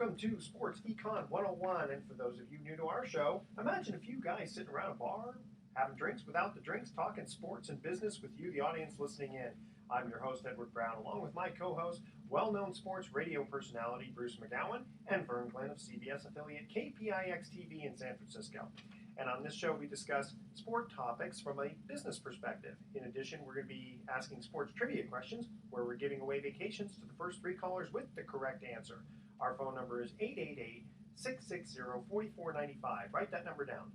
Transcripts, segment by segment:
welcome to Sports Econ 101. And for those of you new to our show, imagine a few guys sitting around a bar, having drinks without the drinks, talking sports and business with you, the audience, listening in. I'm your host, Edward Brown, along with my co-host, well-known sports radio personality Bruce McGowan, and Vern Glenn of CBS affiliate KPIX-TV in San Francisco. And on this show, we discuss sport topics from a business perspective. In addition, we're going to be asking sports trivia questions, where we're giving away vacations to the first three callers with the correct answer. Our phone number is 888-660-4495. Write that number down,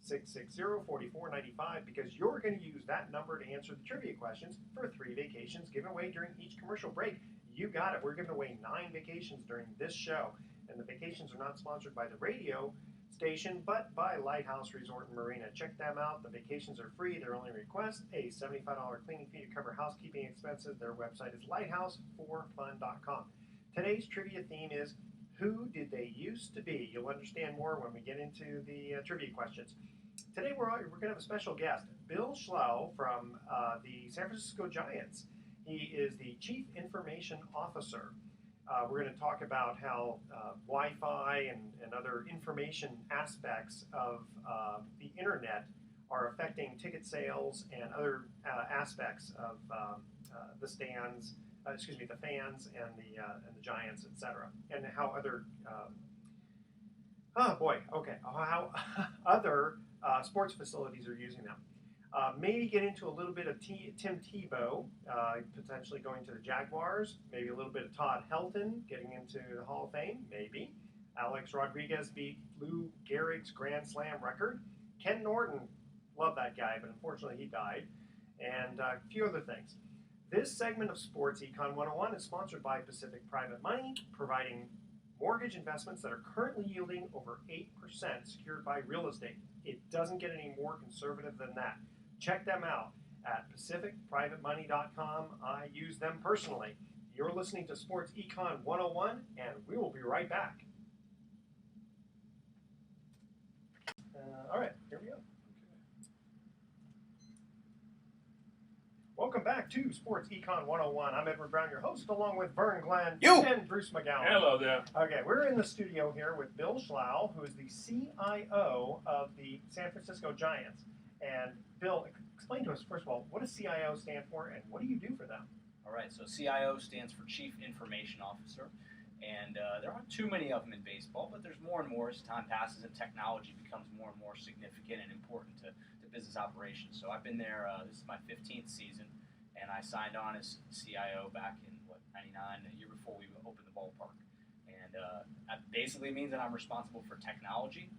888-660-4495, because you're going to use that number to answer the trivia questions for 3 vacations given away during each commercial break. You got it. We're giving away 9 vacations during this show. And the vacations are not sponsored by the radio station, but by Lighthouse Resort and Marina. Check them out. The vacations are free. Their only request, a $75 cleaning fee to cover housekeeping expenses. Their website is lighthouseforfun.com. Today's trivia theme is, who did they used to be? You'll understand more when we get into the trivia questions. Today we're going to have a special guest, Bill Schlough from the San Francisco Giants. He is the Chief Information Officer. We're going to talk about how Wi-Fi and other information aspects of the internet are affecting ticket sales and other aspects of the stands. The fans and the Giants, etc., and how other how other sports facilities are using them. Maybe get into a little bit of Tim Tebow potentially going to the Jaguars. Maybe a little bit of Todd Helton getting into the Hall of Fame. Maybe Alex Rodriguez beat Lou Gehrig's Grand Slam record. Ken Norton, love that guy, but unfortunately he died, and a few other things. This segment of Sports Econ 101 is sponsored by Pacific Private Money, providing mortgage investments that are currently yielding over 8% secured by real estate. It doesn't get any more conservative than that. Check them out at pacificprivatemoney.com. I use them personally. You're listening to Sports Econ 101, and we will be right back. All right, here we go. Welcome back to Sports Econ 101. I'm Edward Brown, your host, along with Vern Glenn and Bruce McGowan. Hello there. Okay, we're in the studio here with Bill Schlough, who is the CIO of the San Francisco Giants. And Bill, explain to us, first of all, what does CIO stand for, and what do you do for them? All right, so CIO stands for Chief Information Officer. And there aren't too many of them in baseball, but there's more and more as time passes and technology becomes more and more significant and important to business operations. So I've been there, this is my 15th season, and I signed on as CIO back in, 99, a year before we opened the ballpark. And that basically means that I'm responsible for technology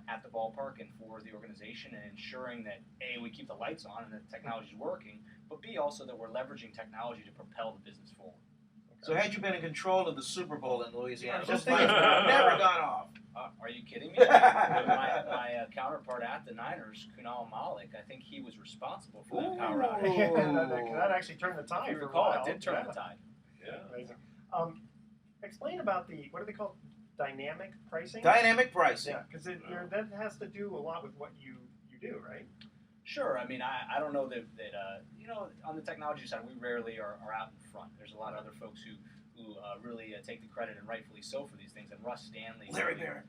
at the ballpark and for the organization, and ensuring that, A, we keep the lights on and that the technology is working, but B, also that we're leveraging technology to propel the business forward. So had you been in control of the Super Bowl in Louisiana, those lights would have never gone off. Are you kidding me? my counterpart at the Niners, Kunal Malik, I think he was responsible for that power outage. That actually turned the tide. If you recall, it did turn the tide. Yeah. Amazing. Explain about what do they call Dynamic pricing? Dynamic pricing. Yeah, because that has to do a lot with what you do, right? Sure. I mean, I don't know that on the technology side, we rarely are out in front. There's a lot of other folks who really take the credit, and rightfully so, for these things. And Russ Stanley. Larry Barron.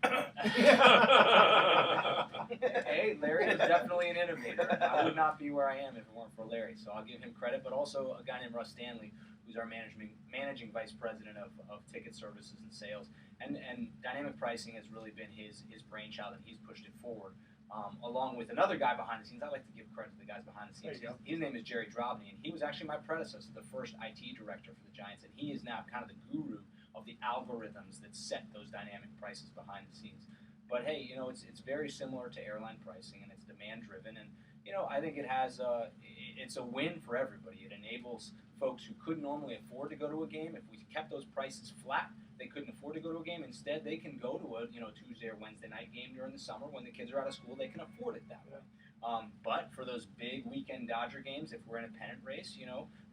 Hey, Larry is definitely an innovator. I would not be where I am if it weren't for Larry. So I'll give him credit, but also a guy named Russ Stanley, who's our managing vice president of ticket services and sales. And dynamic pricing has really been his brainchild, and he's pushed it forward. Along with another guy behind the scenes. I like to give credit to the guys behind the scenes. His name is Jerry Drobny, and he was actually my predecessor, the first IT director for the Giants, and he is now kind of the guru of the algorithms that set those dynamic prices behind the scenes. But hey, it's very similar to airline pricing, and it's demand driven, and I think it's a win for everybody. It enables folks who couldn't normally afford to go to a game. If we kept those prices flat, they couldn't afford to go to a game. Instead, they can go to a Tuesday or Wednesday night game during the summer when the kids are out of school. They can afford it that way. But for those big weekend Dodger games, if we're in a pennant race,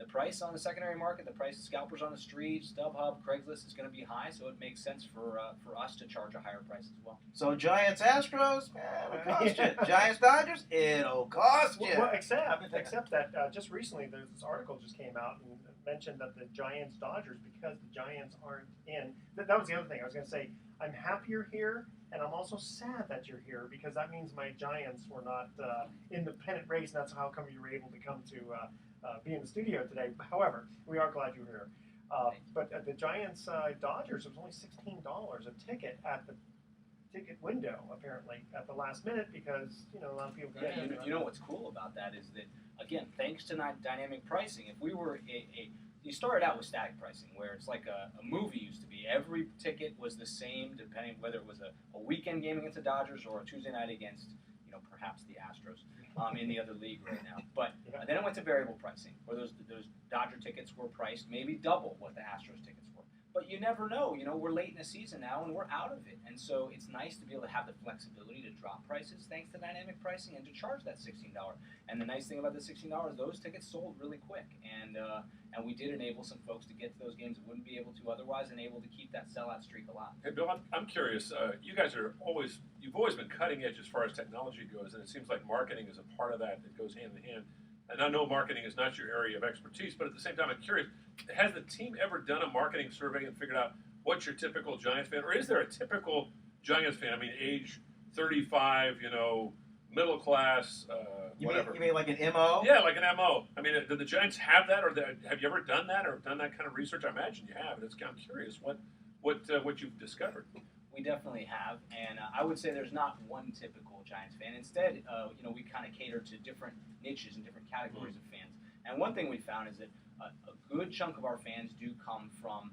the price on the secondary market, the price of scalpers on the street, StubHub, Craigslist is going to be high, so it makes sense for us to charge a higher price as well. So Giants Astros, it'll cost you. Giants Dodgers, it'll cost you. Well, except that just recently there's this article just came out and mentioned that the Giants Dodgers, because the Giants aren't in. That was the other thing I was going to say. I'm happier here, and I'm also sad that you're here because that means my Giants were not in the pennant race, and that's how come you were able to come to be in the studio today. However, we are glad you're here. But at the Giants Dodgers, it was only $16 a ticket at the ticket window, apparently, at the last minute because a lot of people. You know what's cool about that is that, again, thanks to dynamic pricing, if we were you started out with static pricing, where it's like a movie used to be. Every ticket was the same, depending whether it was a weekend game against the Dodgers or a Tuesday night against, perhaps the Astros in the other league right now. But then it went to variable pricing, where those Dodger tickets were priced maybe double what the Astros tickets were. But you never know. We're late in the season now, and we're out of it. And so it's nice to be able to have the flexibility to drop prices thanks to dynamic pricing and to charge that $16. And the nice thing about the $16, those tickets sold really quick. And we did enable some folks to get to those games that wouldn't be able to otherwise, and able to keep that sellout streak alive. Hey, Bill, I'm curious. You guys you've always been cutting edge as far as technology goes, and it seems like marketing is a part of that goes hand in hand. And I know marketing is not your area of expertise, but at the same time, I'm curious, has the team ever done a marketing survey and figured out what's your typical Giants fan? Or is there a typical Giants fan? I mean, age 35, middle class, whatever. You mean like an MO? Yeah, like an MO. I mean, do the Giants have that, or have you ever done that, or done that kind of research? I imagine you have. I'm curious what you've discovered. We definitely have, and I would say there's not one typical Giants fan. Instead, we kind of cater to different niches and different categories of fans. And one thing we found is that a good chunk of our fans do come from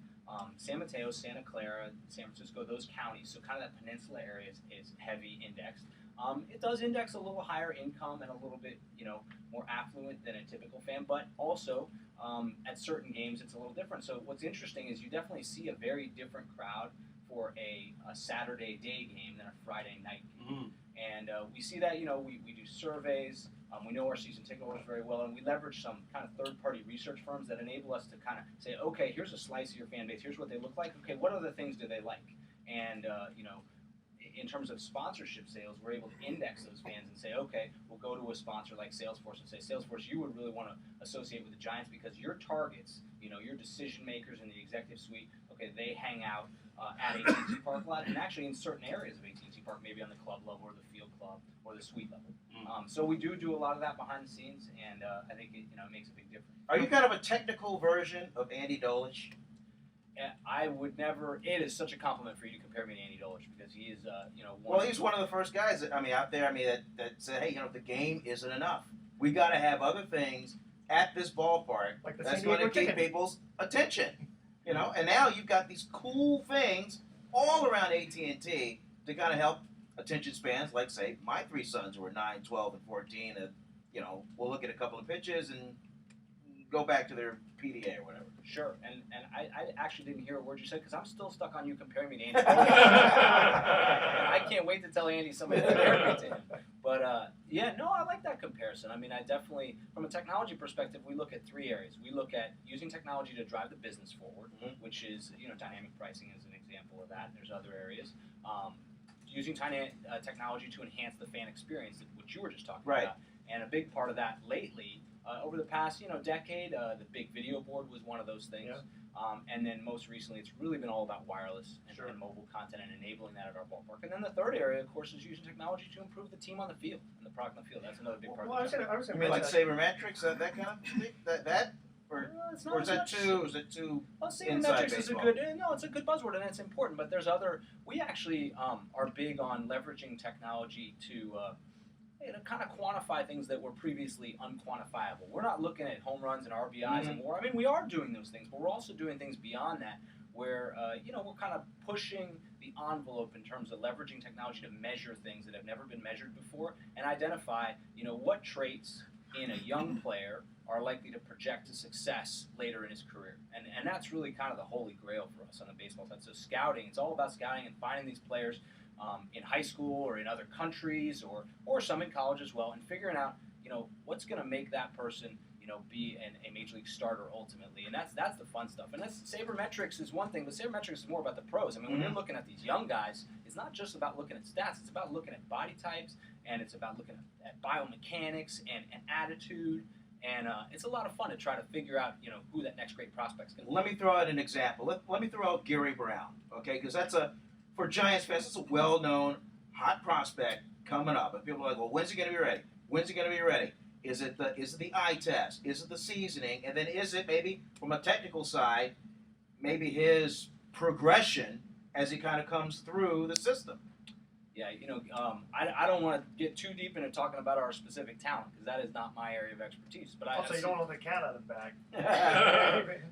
San Mateo, Santa Clara, San Francisco, those counties. So kind of that peninsula area is heavy indexed. It does index a little higher income and a little bit, more affluent than a typical fan, but also at certain games it's a little different. So what's interesting is you definitely see a very different crowd for a Saturday day game than a Friday night game. And we see that, we do surveys, we know our season ticket holders very well, and we leverage some kind of third-party research firms that enable us to kind of say, okay, here's a slice of your fan base, here's what they look like, okay, what other things do they like? And, in terms of sponsorship sales, we're able to index those fans and say, okay, we'll go to a sponsor like Salesforce and say, Salesforce, you would really want to associate with the Giants because your targets, your decision makers in the executive suite, okay, they hang out at AT&T Park a lot, and actually in certain areas of AT&T Park, maybe on the club level or the field club or the suite level. So we do a lot of that behind the scenes, and I think it makes a big difference. Are you kind of a technical version of Andy Dolich? I would never. It is such a compliment for you to compare me to Andy Dolich because he is, he's one of the first guys out there. That said, hey, the game isn't enough. We got to have other things at this ballpark that's going to keep people's attention. And now you've got these cool things all around AT&T to kind of help attention spans, like say my three sons who are 9, 12, and 14. We'll look at a couple of pitches and go back to their PDA or whatever. Sure, and I actually didn't hear a word you said because I'm still stuck on you comparing me to Andy. I can't wait to tell Andy somebody compared me to him. But I like that comparison. I mean, I definitely, from a technology perspective, we look at three areas. We look at using technology to drive the business forward, which is, dynamic pricing is an example of that. There's other areas. Using technology to enhance the fan experience, which you were just talking about. And a big part of that lately, over the past decade, the big video board was one of those things. And then most recently, it's really been all about wireless and mobile content and enabling that at our ballpark. And then the third area, of course, is using technology to improve the team on the field and the product on the field. That's another big part of it. I was you mean like sabermetrics, that kind of thing? That? Or is that too well, sabermetrics is it's a good buzzword and it's important, but there's other, we actually are big on leveraging technology to kind of quantify things that were previously unquantifiable. We're not looking at home runs and RBIs and more. I mean, we are doing those things, but we're also doing things beyond that where, we're kind of pushing the envelope in terms of leveraging technology to measure things that have never been measured before and identify, what traits in a young player are likely to project to success later in his career. And that's really kind of the holy grail for us on the baseball side. So scouting, it's all about scouting and finding these players in high school or in other countries or some in college as well, and figuring out, what's going to make that person, be a major league starter ultimately, and that's the fun stuff. And that's sabermetrics is one thing, but sabermetrics is more about the pros. I mean, when you're looking at these young guys, it's not just about looking at stats. It's about looking at body types, and it's about looking at biomechanics and attitude. And it's a lot of fun to try to figure out, who that next great prospect's going to be. Let me throw out an example. Let me throw out Gary Brown, okay? Because for Giants fans, it's a well-known, hot prospect coming up. And people are like, well, when's he going to be ready? When's he going to be ready? Is it the eye test? Is it the seasoning? And then is it maybe from a technical side, maybe his progression as he kind of comes through the system? Yeah, I don't want to get too deep into talking about our specific talent because that is not my area of expertise. But also, you don't know the cat out of the bag.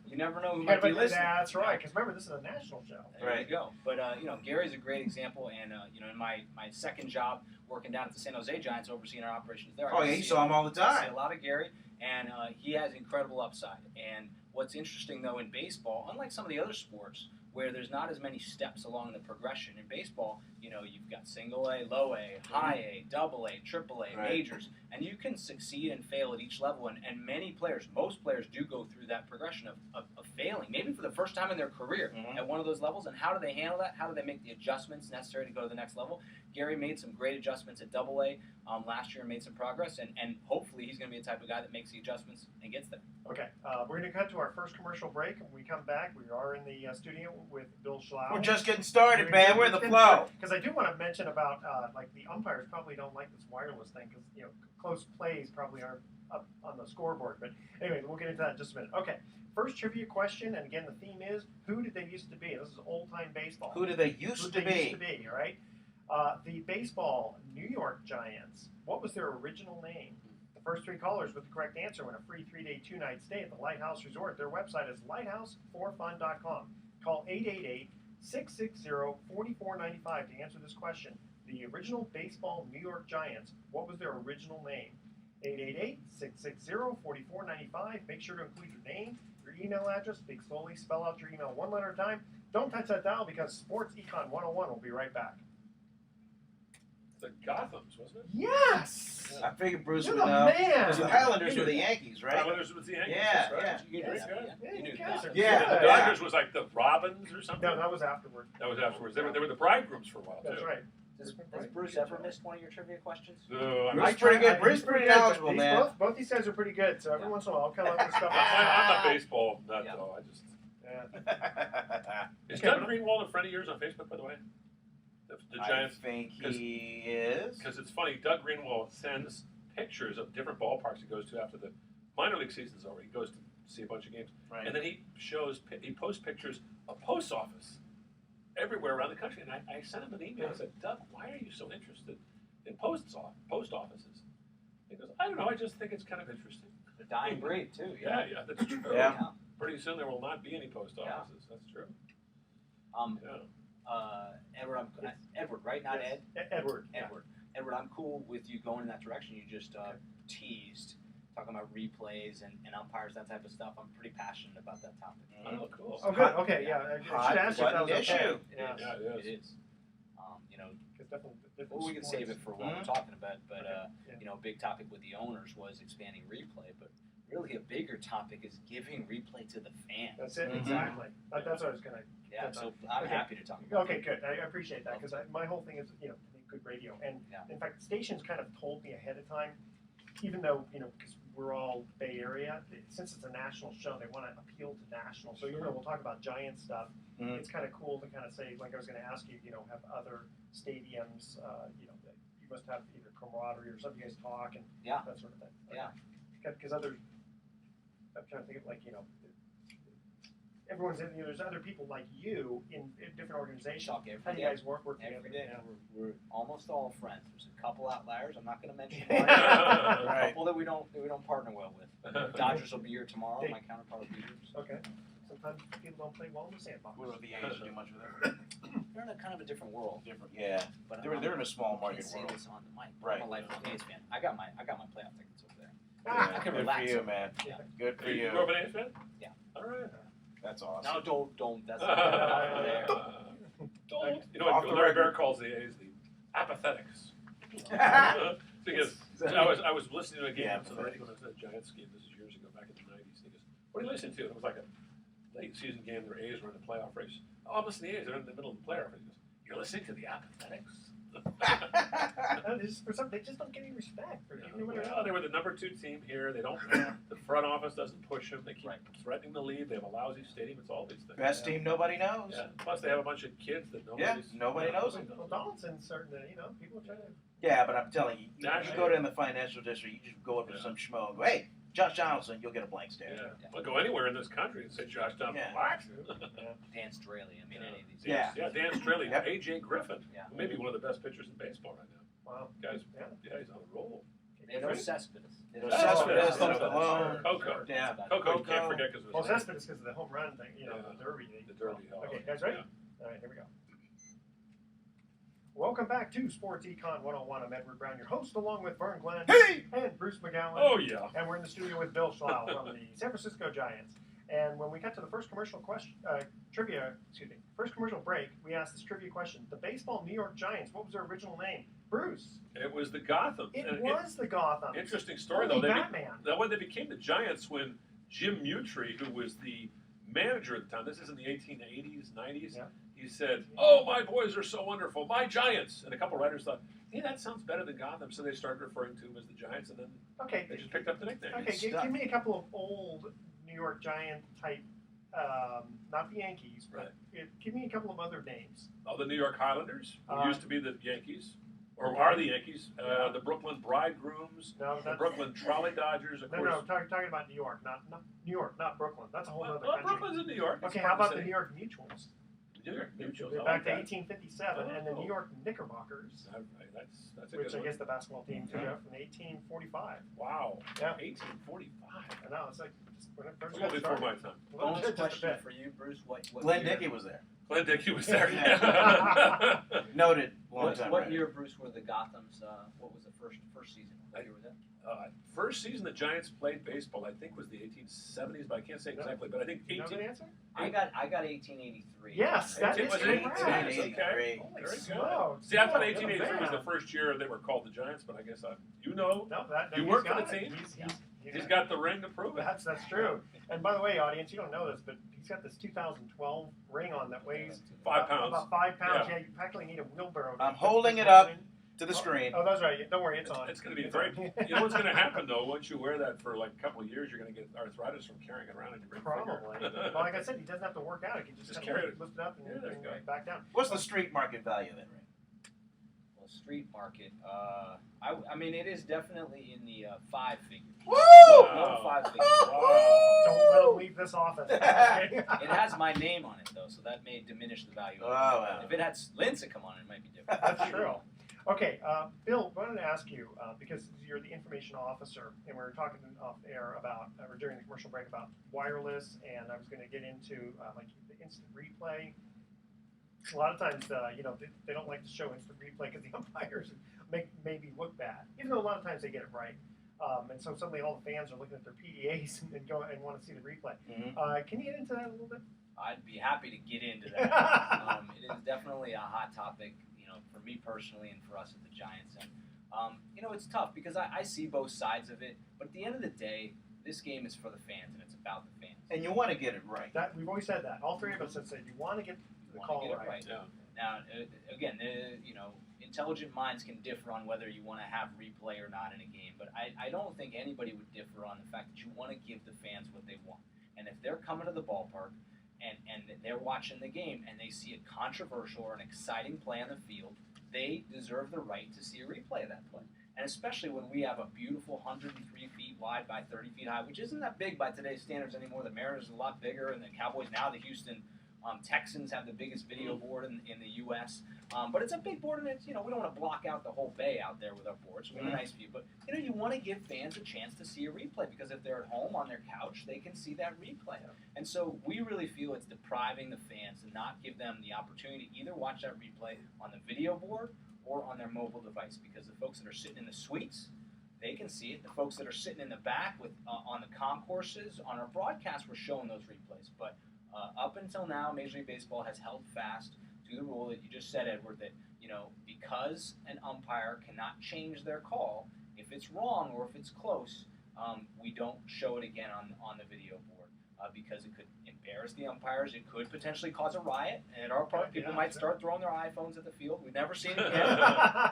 You never know who might be listening. That's right, because remember, this is a national show. There you go. But, Gary's a great example. And, in my second job working down at the San Jose Giants overseeing our operations there. Oh, yeah, you saw him all the I see time. a lot of Gary, and he has incredible upside. And what's interesting, though, in baseball, unlike some of the other sports, where there's not as many steps along the progression. In baseball, you've got single A, low A, high A, double A, triple A, Right. majors, and you can succeed and fail at each level. And many players, most players do go through that progression of failing, maybe for the first time in their career at one of those levels. And how do they handle that? How do they make the adjustments necessary to go to the next level? Gary made some great adjustments at double A last year and made some progress, and hopefully he's going to be the type of guy that makes the adjustments and gets there. Okay, we're going to cut to our first commercial break. When we come back, we are in the studio with Bill Schlough. We're just getting started, man. We're in the flow. Because I do want to mention about, the umpires probably don't like this wireless thing because, close plays probably aren't up on the scoreboard. But anyway, we'll get into that in just a minute. Okay, first trivia question, and again, the theme is, who did they used to be? This is old-time baseball. Who did they used to be? All right? The baseball New York Giants, what was their original name? The first three callers with the correct answer win a free 3-day, 2-night stay at the Lighthouse Resort. Their website is lighthouse4fun.com. Call 888-660-4495 to answer this question. The original baseball New York Giants, what was their original name? 888-660-4495. Make sure to include your name, your email address. Speak slowly. Spell out your email one letter at a time. Don't touch that dial because Sports Econ 101 will be right back. The Gothams, wasn't it? Yes! I figured Bruce You're would the know. man! Because the Highlanders were the Yankees, right? Highlanders was the Yankees. Yeah, that's right. yeah. You Very guys- good. Yeah, you you knew guys that. are Yeah. good. The Dodgers was like the Robins or something. No, that was afterward. That was afterwards. They were the bridegrooms for a while That's too. right. Has Bruce ever missed one of your trivia questions? So, Bruce pretty good. Bruce pretty good, but knowledgeable, these- man. Both these guys are pretty good, so every once in a while I'll come up with stuff. I'm not baseball nut Yeah. though. I just Yeah. is Okay, Doug but- Greenwald a friend of yours on Facebook, by the way? The Giants. I think he is. Because it's funny, Doug Greenwald sends pictures of different ballparks he goes to after the minor league season's over. He goes to see a bunch of games, Right. and then he posts pictures of post office everywhere around the country. And I sent him an email. I said, Doug, why are you so interested in post offices? He goes, I don't know. I just think it's kind of interesting. The dying breed, too. Yeah, that's true. Yeah. Pretty soon there will not be any post Yeah. offices. That's true. Yeah. Edward, right? Not Yes. Ed? Edward. Edward, I'm cool with you going in that direction. You just teased, talking about replays and umpires, that type of stuff. I'm pretty passionate about that topic. Oh, cool. Oh, good. Okay, yeah. I Hot should ask you if that was button okay. issue. Yeah. Yeah, it is. It is. It's definitely different Well, we can save it sports. for what we're talking about, but Yeah. a big topic with the owners was expanding replay, but really a bigger topic is giving replay to the fans. That's it, Mhm. exactly. That's what I was going to. Yeah, so I'm Okay. happy to talk about Okay, good. I appreciate that because my whole thing is, to make good radio. And Yeah. in fact, stations kind of told me ahead of time, even though, because we're all Bay Area, since it's a national show, they want to appeal to national. So even though we'll talk about Giant stuff, Mhm. it's kind of cool to kind of say, like I was going to ask you, have other stadiums, that you must have either camaraderie or something you guys talk and Yeah. that sort of thing. Yeah. Because other, I'm trying to think of everyone's in, there's other people like you in different organizations. Talk How every do day. you guys work together? Every day. Yeah. We're almost all friends. There's a couple outliers. I'm not going to mention why. Right. A couple that we don't partner well with. Dodgers will be here tomorrow. My counterpart will be here. So. Okay. Sometimes people don't play well in the sandbox. We don't the Yankees do much with that. They're in a kind of a different world. Different, yeah. But They're in a small I market can't say world. this on the mic. Right. I'm a lifelong A's fan. I got my playoff tickets over there. Ah, I can Good relax for you, over man. there. Good for You you. grew up an A's fan? Yeah. All right. That's awesome. No, don't. That's not there. Don't. You know Off what the Larry record. Bear calls the A's the apathetics. Because I was listening to a game Yeah, on the radio when I was at a Giants game. This is years ago, What are you listening to? And it was like a late season game. Their A's were in the playoff race. Oh, I'm listening to the A's. They're in the middle of the playoff race. He goes, "You're listening to the Apathetics?" For some, they just don't get any respect. Well, they were the number 2 team here. They don't. The front office doesn't push them. They keep threatening the lead. They have a lousy stadium. It's all these things. Best team nobody knows. Yeah. Plus, they have a bunch of kids that nobody knows them. Well, Donaldson's starting to, people try to. Yeah, but I'm telling you, you Naturally. go to in the financial district, you just go up to some schmo and go, "Hey, Josh Donaldson," you'll get a blank stare. Yeah. Well, go anywhere in this country and say Josh Donaldson. Yeah. What? Dan Straley. I mean, any of these. Yeah. Yeah, Dan Straley, Yep. A.J. Griffin, Yeah. maybe one of the best pitchers in baseball right now. Wow. Guys, Yeah. he's on a roll. No Cespedes. Cespedes, Malone. Coco. Yeah. Coco, you can't forget because it Well, was Cespedes because of the home run thing, the Derby. the Derby. Okay, guys, ready? Yeah. All right, here we go. Welcome back to Sports Econ 101. I'm Edward Brown, your host, along with Vern Glenn and Bruce McGowan. Oh, yeah. And we're in the studio with Bill Schlough from the San Francisco Giants. And when we got to the first commercial first commercial break, we asked this trivia question. The baseball New York Giants, what was their original name? Bruce. It was the Gotham. It was the Gotham. Interesting story, Holy though. Batman. When they became the Giants, when Jim Mutry, who was the manager at the time, this is in the 1880s, 90s, Yeah. he said, "Oh, my boys are so wonderful, my Giants." And a couple writers thought, "Hey, that sounds better than Gotham," so they started referring to him as the Giants, and then they just picked up the nickname. Okay, give me a couple of old New York Giant type, not the Yankees, but give me a couple of other names. Oh, the New York Highlanders, who used to be the Yankees, or are the Yankees. The Brooklyn Bridegrooms, the Brooklyn Trolley Dodgers, of course. No, talking about New York, not New York, not Brooklyn. That's a whole other country. Brooklyn's in New York. Okay, how about the New York Mutuals? New York Mutuals. Back to 1857, and the New York Knickerbockers, That's a which good I one. guess the basketball team too, from 1845. Wow. Yeah. 1845. I know, it's like just when it first A little got before started. my time. Bonus Just a question bit. for you, Bruce. What Glenn year, Dickey was there. Glenn Dickey was there. Noted. Long time. What year, Bruce, were the Gothams? What was the first season? What year was that? First season the Giants played baseball, I think, was the 1870s, but I can't say exactly. But I think You know the answer? I got 1883. Yes, that is was correct. 1883. Holy Very good. smokes. See, I thought Oh, 1883 was man. the first year they were called the Giants, but I guess you know. No, You he's work for got the it. team? He's He's got the ring to prove it. That's true. And by the way, audience, you don't know this, but he's got this 2012 ring on that weighs 5 pounds. About 5 pounds. Yeah. Yeah, you practically need a wheelbarrow. I'm holding it up to the screen. Oh, that's right. Don't worry, it's on. It's going to be It's great. on. You know what's going to happen, though? Once you wear that for like a couple of years, you're going to get arthritis from carrying it around in your ring Probably. finger. Well, like I said, he doesn't have to work out. He can just Just kind carry of lift it up and Yeah, bring it back down. What's the street market value of that ring? Well, street market. I mean, it is definitely in the 5 figures. Woo! Low 5 figures. Don't let him leave this office. Okay? It has my name on it, though, so that may diminish the value of it. Oh, wow. If it had Lindsay come on, it might be different. That's true. Okay, Bill, I wanted to ask you, because you're the information officer, and we were talking off air about, or during the commercial break, about wireless, and I was going to get into like the instant replay. A lot of times, they don't like to show instant replay because the umpires make maybe look bad, even though a lot of times they get it right. And so suddenly all the fans are looking at their PDAs and go and want to see the replay. Mm-hmm. Can you get into that a little bit? I'd be happy to get into that. It is definitely a hot topic, for me personally and for us at the Giants. And, it's tough because I see both sides of it. But at the end of the day, this game is for the fans and it's about the fans. And you want to get it right. That we've always said that. All three of us have said you want to get the call right. Yeah. Now, again, intelligent minds can differ on whether you want to have replay or not in a game. But I don't think anybody would differ on the fact that you want to give the fans what they want. And if they're coming to the ballpark and they're watching the game and they see a controversial or an exciting play on the field, they deserve the right to see a replay of that play. And especially when we have a beautiful 103 feet wide by 30 feet high, which isn't that big by today's standards anymore. The Mariners is a lot bigger, and the Cowboys now, the Houston Texans have the biggest video board in the U.S. But it's a big board, and it's, we don't want to block out the whole bay out there with our boards. We have a nice view. But, you want to give fans a chance to see a replay because if they're at home on their couch, they can see that replay. And so we really feel it's depriving the fans to not give them the opportunity to either watch that replay on the video board or on their mobile device, because the folks that are sitting in the suites, they can see it. The folks that are sitting in the back with on the concourses, on our broadcast, we're showing those replays. But up until now, Major League Baseball has held fast to the rule that you just said, Edward, that because an umpire cannot change their call, if it's wrong or if it's close, we don't show it again on the video board. because it could embarrass the umpires. It could potentially cause a riot. And at our park, people might start throwing their iPhones at the field. We've never seen it yet.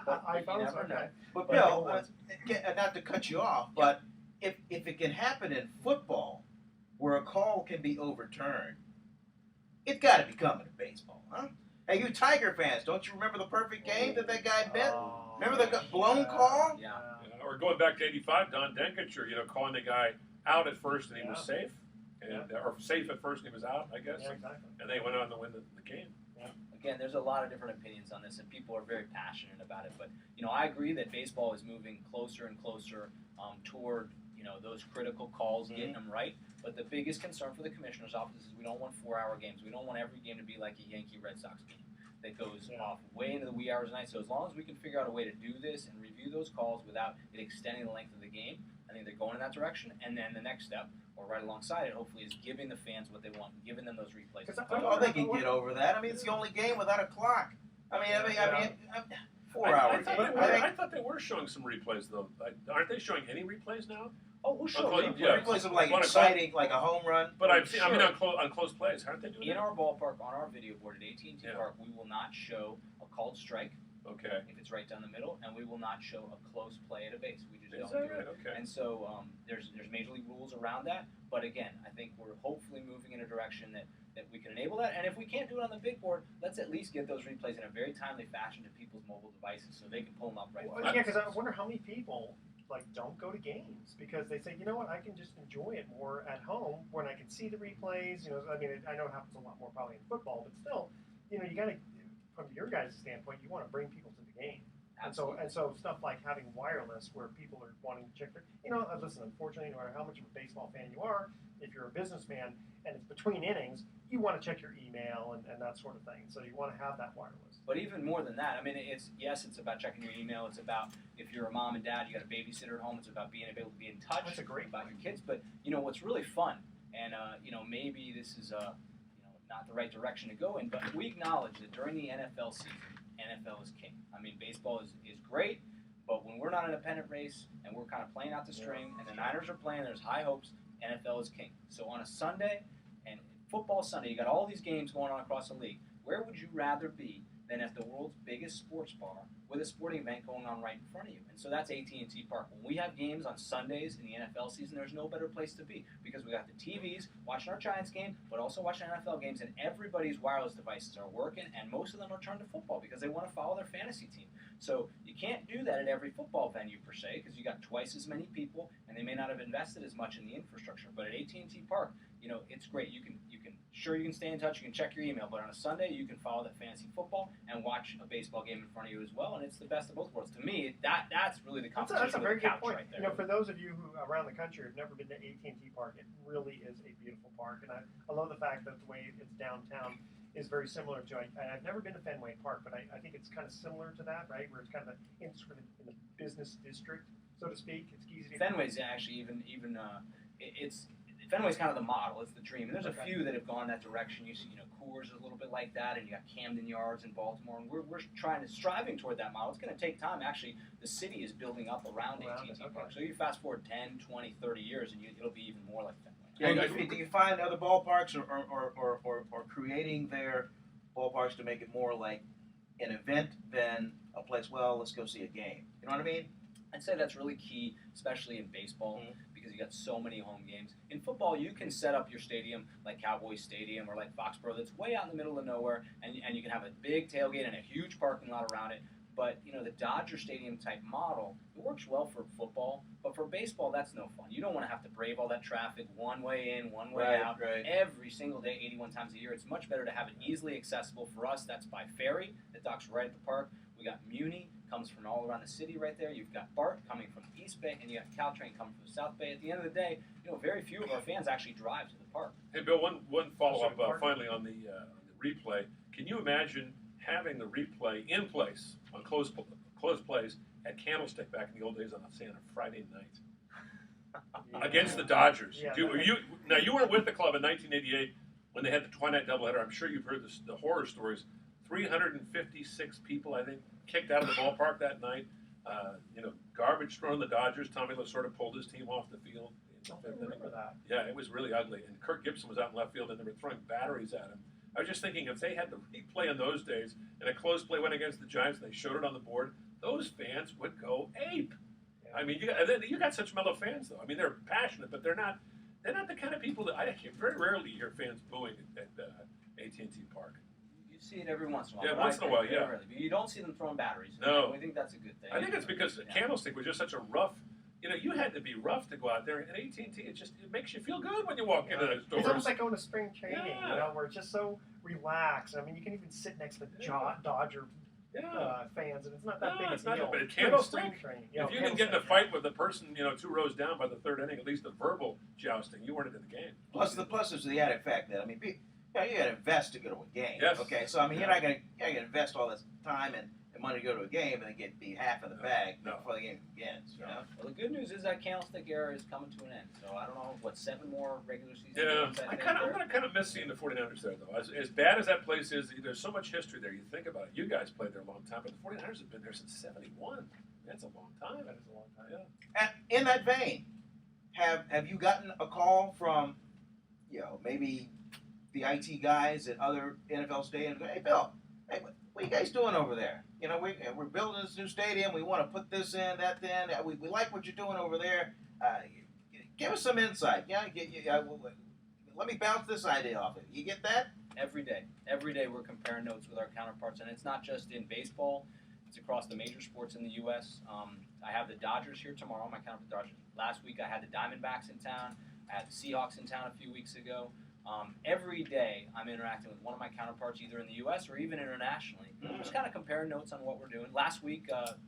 But you never know. But Bill, not to cut you off, but if it can happen in football, where a call can be overturned, it's got to be coming to baseball, huh? Hey, you Tiger fans, don't you remember the perfect game that guy bet? Remember the blown call? Yeah. Or going back to '85, Don Denkinger, calling the guy out at first and he was safe, or safe at first and he was out, I guess. Yeah, exactly. And they went on to win the game. Yeah. Again, there's a lot of different opinions on this, and people are very passionate about it. But I agree that baseball is moving closer and closer toward those critical calls, getting them right. But the biggest concern for the commissioner's office is we don't want 4-hour games. We don't want every game to be like a Yankee Red Sox game that goes off way into the wee hours of the night. So as long as we can figure out a way to do this and review those calls without it extending the length of the game, I think they're going in that direction. And then the next step, or right alongside it, hopefully, is giving the fans what they want, giving them those replays. Oh, they can get over that. I mean, it's the only game without a clock. I mean, 4 hours. I thought they were showing some replays, though. Aren't they showing any replays now? Oh, we'll show replays of like exciting, like a home run. But on close plays, aren't they doing in our ballpark, on our video board at AT&T Park, we will not show a called strike. Okay. If it's right down the middle, and we will not show a close play at a base. We just don't do it. Okay. And so there's major league rules around that. But again, I think we're hopefully moving in a direction that we can enable that. And if we can't do it on the big board, let's at least get those replays in a very timely fashion to people's mobile devices so they can pull them up right away. Yeah, because I wonder how many people don't go to games because they say, you know what, I can just enjoy it more at home when I can see the replays. I mean, I know it happens a lot more probably in football, but still, you got to, from your guys' standpoint, you want to bring people to the game. Absolutely. And so stuff like having wireless where people are wanting to check their, listen, unfortunately, no matter how much of a baseball fan you are, if you're a businessman and it's between innings, you want to check your email and that sort of thing. So you want to have that wireless. But even more than that, I mean, it's about checking your email. It's about if you're a mom and dad, you got a babysitter at home. It's about being able to be in touch about your kids. But, what's really fun, and, maybe this is, not the right direction to go in, but we acknowledge that during the NFL season, NFL is king. I mean, baseball is great, but when we're not in a pennant race and we're kind of playing out the string and the Niners are playing, there's high hopes, NFL is king. So on a Sunday, and football Sunday, you got all these games going on across the league. Where would you rather be than at the world's biggest sports bar with a sporting event going on right in front of you? And so that's AT&T Park. When we have games on Sundays in the NFL season, there's no better place to be because we got the TVs watching our Giants game, but also watching NFL games, and everybody's wireless devices are working, and most of them are turned to football because they want to follow their fantasy team. So you can't do that at every football venue per se because you got twice as many people, and they may not have invested as much in the infrastructure. But at AT&T Park, it's great. You can stay in touch, you can check your email, but on a Sunday you can follow that fantasy football and watch a baseball game in front of you as well, and it's the best of both worlds. To me, that's really the competition. That's a very good point. Right there. For those of you who around the country have never been to AT&T Park, it really is a beautiful park, and I love the fact that the way it's downtown is very similar to. I've never been to Fenway Park, but I think it's kind of similar to that, right? Where it's kind of in the business district, so to speak. It's easy to. Fenway's actually it's. Fenway's kind of the model. It's the dream. And there's a few that have gone that direction. You see, Coors is a little bit like that, and you got Camden Yards in Baltimore, and we're striving toward that model. It's going to take time. Actually, the city is building up around AT&T Park. So you fast forward 10, 20, 30 years, and it'll be even more like Fenway. Yeah, do you find other ballparks or creating their ballparks to make it more like an event than a place, well, let's go see a game? You know what I mean? I'd say that's really key, especially in baseball. Because you got so many home games. In football, you can set up your stadium like Cowboys Stadium or like Foxborough that's way out in the middle of nowhere, and you can have a big tailgate and a huge parking lot around it. But, the Dodger Stadium type model, it works well for football, but for baseball, that's no fun. You don't want to have to brave all that traffic one way in, one way out, every single day, 81 times a year. It's much better to have it easily accessible. For us, that's by ferry that docks right at the park. We got Muni, comes from all around the city right there. You've got BART coming from the East Bay, and you got Caltrain coming from the South Bay. At the end of the day, very few of our fans actually drive to the park. Hey, Bill, one follow-up finally on the replay. Can you imagine having the replay in place on close plays at Candlestick back in the old days on, say, on a Friday night against the Dodgers? Yeah, You were with the club in 1988 when they had the twilight doubleheader. I'm sure you've heard the horror stories. 356 people, I think, kicked out of the ballpark that night. Garbage thrown the Dodgers. Tommy Lasorda pulled his team off the field. I remember that. Yeah, it was really ugly. And Kirk Gibson was out in left field, and they were throwing batteries at him. I was just thinking, if they had the replay in those days, and a close play went against the Giants, and they showed it on the board, those fans would go ape. Yeah. I mean, you got such mellow fans, though. I mean, they're passionate, but they're not the kind of people that very rarely hear fans booing at AT&T Park. You see it every once in a while. Yeah, once in a while, yeah. Rarely. But you don't see them throwing batteries. No. I think that's a good thing. I think it's because Candlestick was just such a rough. You had to be rough to go out there, and AT&T, it makes you feel good when you walk into those doors. It's almost like going to spring training, Yeah. where it's just so relaxed. I mean, you can even sit next to Dodger fans, and it's not that big it's a not deal. but Spring Candlestick. training. If you can get in a fight with the person, 2 rows down by the third inning, at least the verbal jousting, you weren't in the game. Plus is the added fact that you got to invest to go to a game. Yes. Okay, so you're not going to invest all this time and money to go to a game and then get half of the bag before the game begins. You know? Well, the good news is that Candlestick era is coming to an end. So I don't know 7 more regular season Yeah, games. I'm gonna kind of miss seeing the 49ers there, though. As bad as that place is, there's so much history there. You think about it. You guys played there a long time, but the 49ers have been there since '71. That's a long time. That is a long time. Yeah. And in that vein, have you gotten a call from, maybe the IT guys at other NFL stadiums? Hey, Bill, hey, what are you guys doing over there? We're building this new stadium. We want to put this in, that in. We like what you're doing over there. Give us some insight. Let me bounce this idea off it. You get that? Every day we're comparing notes with our counterparts, and it's not just in baseball. It's across the major sports in the U.S. I have the Dodgers here tomorrow, my counterpart Dodgers. Last week I had the Diamondbacks in town. I had the Seahawks in town a few weeks ago. Every day I'm interacting with one of my counterparts, either in the U.S. or even internationally. Just kind of comparing notes on what we're doing. Last week...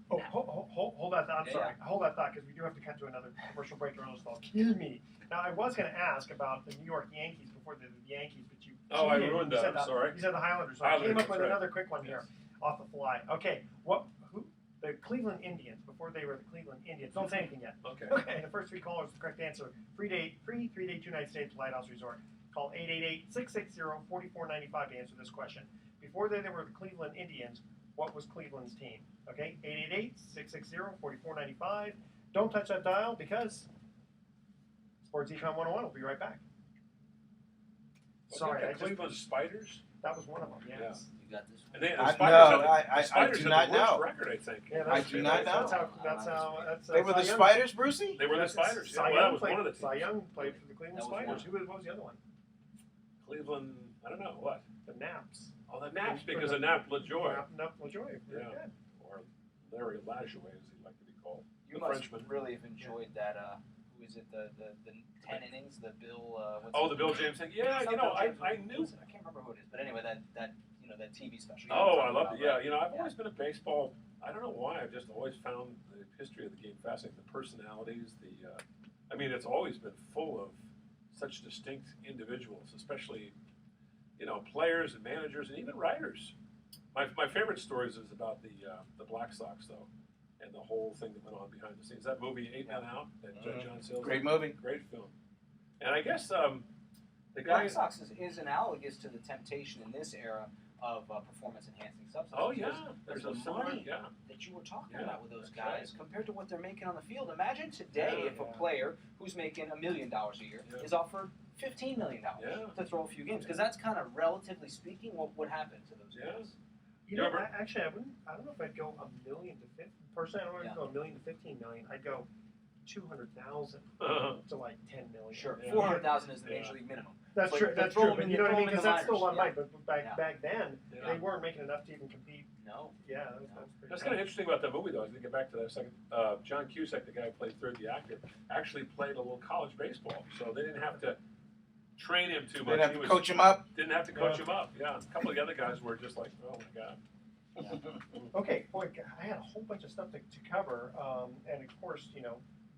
Hold that thought. I'm sorry. Hold that thought, because we do have to cut to another commercial break, or else they'll kill me. Now, I was going to ask about the New York Yankees before the Yankees, but you... Oh, I ruined that. I'm sorry. You said the Highlanders. So I came up with another quick one here, off the fly. Okay, the Cleveland Indians, before they were the Cleveland Indians. Don't say anything yet. Okay, the first 3 callers, the correct answer. Free 3-day 2-night stay at the Lighthouse Resort. Call 888-660-4495 to answer this question. Before they were the Cleveland Indians, what was Cleveland's team? Okay, 888-660-4495. Don't touch that dial, because Sports Econ 101 will be right back. Sorry, I Cleveland Spiders. That was one of them. Yes. You got this one? And the I Spiders do not have the worst know. record, I think. Yeah, I do not know. They were the Cy Young. Spiders, Brucey? They were the Spiders. Cy That Young was played, one of the teams. Cy Young played for the Cleveland That was Spiders. one. What was the other one? Cleveland, I don't know, what? The Naps. Oh, the Naps, because of Nap LaJoy. Nap LaJoy. Very Yeah. good. Or Larry Lajoie, as he liked to be called. You The must Frenchman. really have enjoyed that, who is it, the 10 innings, the Bill... The Bill James thing. Yeah, It's I not Bill James. knew. I can't remember who it is, but anyway, that TV special. Oh, I loved it. Yeah, I've always been a baseball. I don't know why. I've just always found the history of the game fascinating. The personalities, it's always been full of such distinct individuals, especially, players and managers and even writers. My favorite stories is about the Black Sox, though, and the whole thing that went on behind the scenes. That movie, 8 Men Out, that John Sayles. Great movie. Great film. And I guess the guy. Black Sox is analogous to the temptation in this era of performance-enhancing substances. Oh yeah, There's a the similar. money Yeah. that you were talking Yeah, about with those that's guys compared to what they're making on the field. Imagine today if a Yeah. player who's making $1 million a year Yeah. is offered $15 million Yeah. to throw a few games, because that's kind of, relatively speaking, what would happen to those Yeah. guys. You know, Remember- I don't know if I'd go $1 million to 50. Personally, I don't want to go $1 million to 15 million. I'd go 200,000 to like 10 million. Sure, Yeah. 400,000 is the Yeah. major league minimum. That's But true. they That's throw true. them But in- you know what I throw mean? them in Because the that's still a lot of money. minors, But Yeah. back then, Yeah. they weren't making enough to even compete. No. Yeah, that's pretty. That's cool. kind of interesting about that movie, though. I was going to get back to that in a second. John Cusack, the guy who played third, the actor, actually played a little college baseball, so they didn't have to train him too much. Didn't have to coach him up. Didn't have to coach him up. Yeah, a couple of the other guys were just like, oh my god. Okay, boy, I had a whole bunch of stuff to cover, and of course,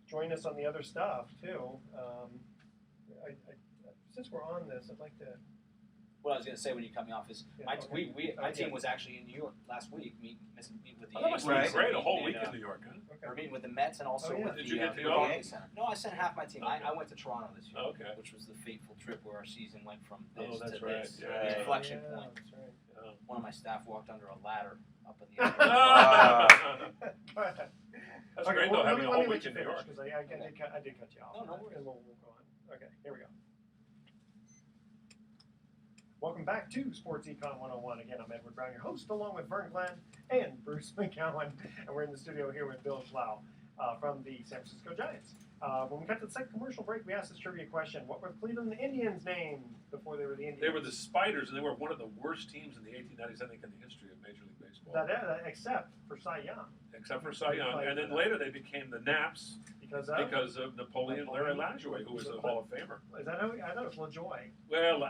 join us on the other stuff too. Since we're on this, I'd like to. What I was going to say when you cut me off is Yeah, my okay. my team was actually in New York last week, meet with the Oh, that must Yankees. have been great. A whole And, week in New York, huh? We're meeting with the Mets and also Oh, yeah. with Did the, you get to the go? Barclays Center. No, I sent half my team. Okay. I went to Toronto this year, Okay. which was the fateful trip where our season went from Oh, this that's to right. this. Yeah. The inflection Yeah, point. that's right. Yeah. One of my staff walked under a ladder up in the That's That's Okay, great well, though, having a let whole me let week you in New finish York. because I did cut you off. No, no worries. And we'll go on. Okay, here we go. Welcome back to Sports Econ 101. Again, I'm Edward Brown, your host, along with Vern Glenn and Bruce McGowan. And we're in the studio here with Bill Schlough from the San Francisco Giants. When we got to the second commercial break, we asked this trivia question. What were the Cleveland Indians named before they were the Indians? They were the Spiders, and they were one of the worst teams in the 1890s, I think, in the history of Major League Baseball. Except for Cy Young. Except for Cy Young. And then later they became the Naps because of Napoleon Larry Lajoie, who was a Hall of Famer. Is that how I thought it was LaJoie. Well,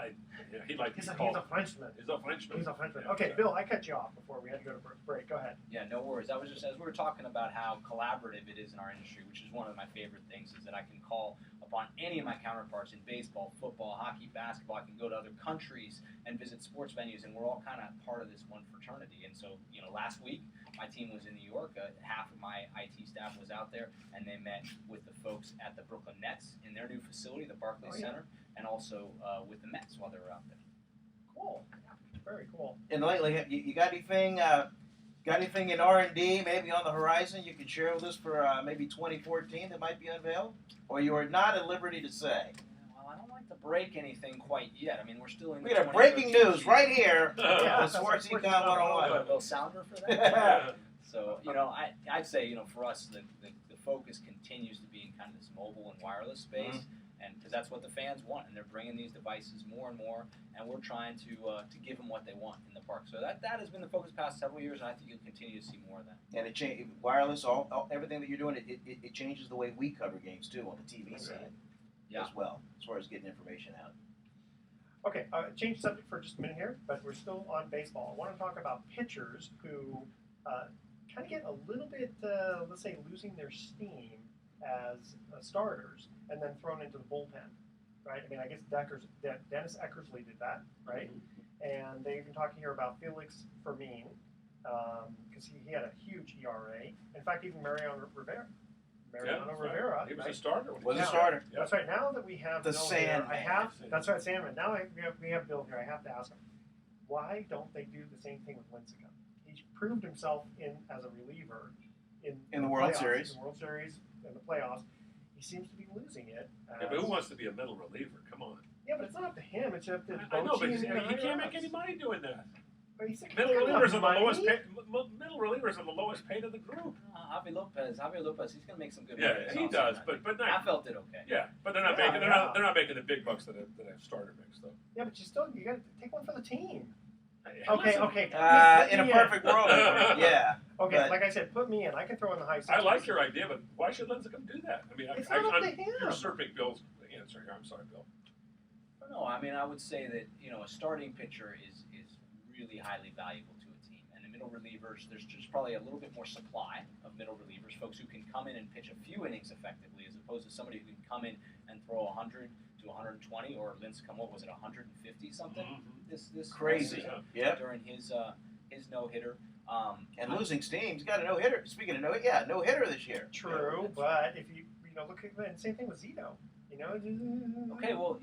he liked to He's be a called. Frenchman. He's a Frenchman. He's a Frenchman. Yeah, Okay, yeah. Bill, I cut you off before we had to go to break. Go ahead. Yeah, no worries. That was just as we were talking about how collaborative it is in our industry, which is one of my favorite things, is that I can call upon any of my counterparts in baseball, football, hockey, basketball. I can go to other countries and visit sports venues, and we're all kind of part of this one fraternity. And so, last week my team was in New York. Half of my IT staff was out there, and they met with the folks at the Brooklyn Nets in their new facility, the Barclays Center, and also with the Mets while they were out there. Cool. Very cool. And lately, you got anything? Got anything in R&D maybe on the horizon you could share with us for maybe 2014 that might be unveiled, or you are not at liberty to say? Well, I don't like to break anything quite yet. I mean, we're still in. We got a breaking news right here. Yeah, on Sports Econ 101. A little sounder for that. So, I'd say, for us, the focus continues to be in kind of this mobile and wireless space, and because that's what the fans want, and they're bringing these devices more and more, and we're trying to give them what they want in the park. So that has been the focus past several years, and I think you'll continue to see more of that. And it wireless, everything that you're doing, it changes the way we cover games too on the TV side as well, as far as getting information out. Okay, change the subject for just a minute here, but we're still on baseball. I want to talk about pitchers who kind of get a little bit, let's say, losing their steam as starters and then thrown into the bullpen, right? I mean, I guess Dennis Eckersley did that, right? And they've been talking here about Felix Fermin because he had a huge ERA. In fact, even Mariano Rivera. He was a starter. Was a starter. That's right. Now that we have The Bill Sandman. here, that's right, Sandman. Now we have Bill here. I have to ask him, why don't they do the same thing with Lincecum? He proved himself as a reliever in the World playoffs, Series. in the World Series, in the playoffs. He seems to be losing it. Yeah, but who wants to be a middle reliever? Come on. Yeah, but it's not up to him. It's up to I know, but Bochy and he can't make ups. any money doing that. But he's Middle relievers are the money. lowest paid. Middle relievers are the lowest paid of the group. Javier Lopez, he's going to make some good Yeah, money. he does, but not. I felt it okay. Yeah, but they're not Yeah, making yeah. they're not making the big bucks that a starter makes though. Yeah, but you got to take one for the team. Listen, Okay. In a perfect world, yeah. Okay, but- like I said, put me in. I can throw in the high sixes. I like your idea, but why should Lincecum do that? I mean, It's not up to I'm him. usurping Bill's answer here. I'm sorry, Bill. No, I mean, I would say that, a starting pitcher is really highly valuable to a team. And the middle relievers, there's just probably a little bit more supply of middle relievers, folks who can come in and pitch a few innings effectively, as opposed to somebody who can come in and throw 100 to 120, or Lincecum, what was it, 150 something? This Crazy. Yep. during his no-hitter. And losing steam. He's got a no-hitter. Speaking of no-hitter this year. True, but if you look at the same thing with Zito. Okay, well,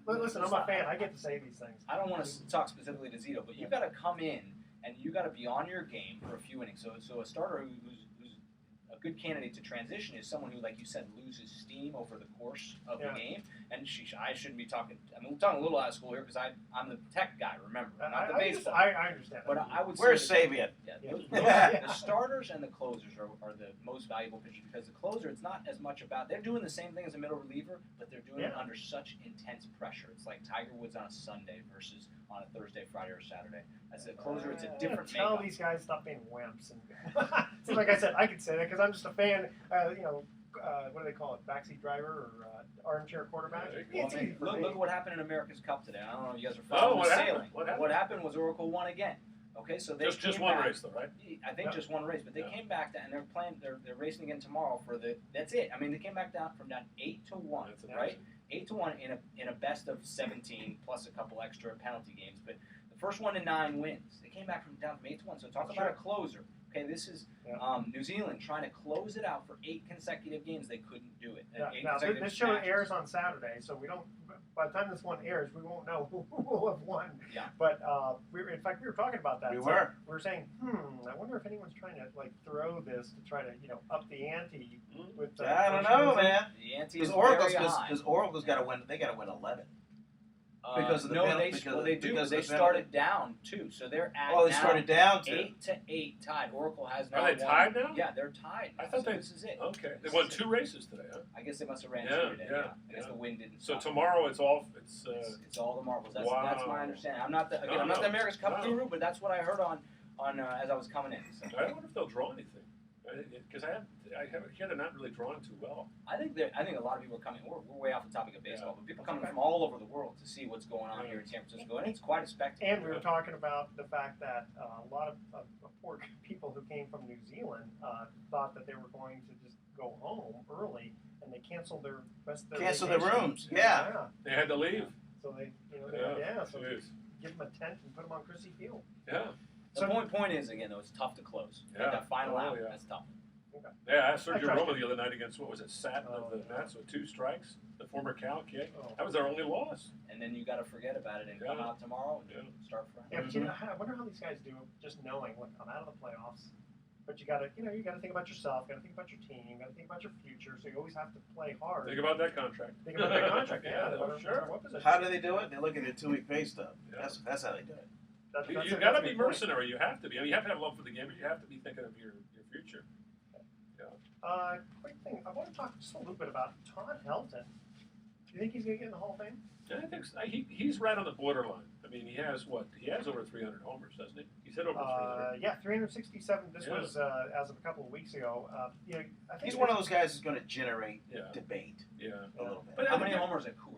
Listen, I'm a fan. I get to say these things. I don't want to talk specifically to Zito, but you've got to come in and you got to be on your game for a few innings. So a starter who's a good candidate to transition is someone who, like you said, loses steam over the course of the game. And I shouldn't be talking. I mean, we're talking a little out of school here because I'm the tech guy. Remember, not the baseball. I understand. But I would Where's say Sabian? the starters and the closers are the most valuable pitchers, because the closer, it's not as much about, they're doing the same thing as a middle reliever, but they're doing it under such intense pressure. It's like Tiger Woods on a Sunday versus on a Thursday, Friday, or Saturday. As a closer, it's a different Tell makeup. these guys stop being wimps. And so, like I said, I could say that because I'm just a fan. What do they call it? Backseat driver or armchair quarterback? Yeah, It's easy for me. Look what happened in America's Cup today. I don't know if you guys are Oh, following what the happened? sailing. What happened? Was Oracle won again. Okay, so they Just came one back. race though, right? I think just one race, but they came back and they're playing. They're racing again tomorrow for the. That's it. I mean, they came back down 8-1, That's right? 8-1 in a best of 17 plus a couple extra penalty games. But the first one to 9 wins. They came back down from 8-1. So talk about a closer. Okay, this is New Zealand trying to close it out for 8 consecutive games. They couldn't do it. Now, this show airs on Saturday, so we don't. by the time this one airs, we won't know who will have won. Yeah. But we were talking about that. We So were. We were saying, I wonder if anyone's trying to like throw this to try to up the ante with. I don't know, man. The ante is Oracle's very high. because Oracle's got to win. They got to win 11. Because of the no, penalty- they, because well, of- they do. because of They the started down too, so they're at Oh, they now started down too. 8-8 tied. Oracle has now Are they won. tied now? Yeah, they're tied. I thought so they- this is it. Okay. They won 2 races today, huh? I guess they must have ran Yeah, 2 today. yeah, I guess yeah. the wind didn't. So stop them. tomorrow it's all It's all the marbles. That's Wow. my understanding. I'm not the No, I'm not no, the America's Cup no. guru, but that's what I heard on as I was coming in. So. I wonder if they'll draw anything. Because I hear they're not really drawing too well. I think a lot of people are coming. We're way off the topic of baseball, Yeah. but people coming from all over the world to see what's going on here in San Francisco, and it's quite a spectacle. And we were talking about the fact that a lot of poor people who came from New Zealand thought that they were going to just go home early, and they canceled their rest of their Cancel their vacation. rooms. Yeah. They had to leave. So they, so Jeez. give them a tent and put them on Chrissy Field. Yeah. The point is, again, though, it's tough to close. Yeah. That final Oh, out, yeah. that's tough. Yeah, I asked Sergio I Romo the other night against, what was it, Satin of the Mets with 2 strikes, the former Cal kid. Oh. That was their only loss. And then you got to forget about it and come Yeah. out tomorrow and Yeah. start fresh. Yeah, but I wonder how these guys do just knowing, look, I'm out of the playoffs. But you gotta think about yourself, you gotta think about your team, you gotta think about your future, so you always have to play hard. Think about that contract. Think about that contract, Yeah, no matter sure. what position. How do they do it? They look at their 2-week pay stub. Yeah. That's how they do it. That's You a- got that's to a be good point. mercenary. You have to be. I mean, you have to have love for the game, but you have to be thinking of your future. Quick thing, I want to talk just a little bit about Todd Helton. Do you think he's gonna get in the Hall of Fame? I think he's right on the borderline. I mean, he has over 300 homers, doesn't he? He's hit over 300. Yeah, 367. This Yeah. was as of a couple of weeks ago. I think He's one of those guys who's going to generate Yeah, debate yeah. a little bit. But How I many think- homers at Coors?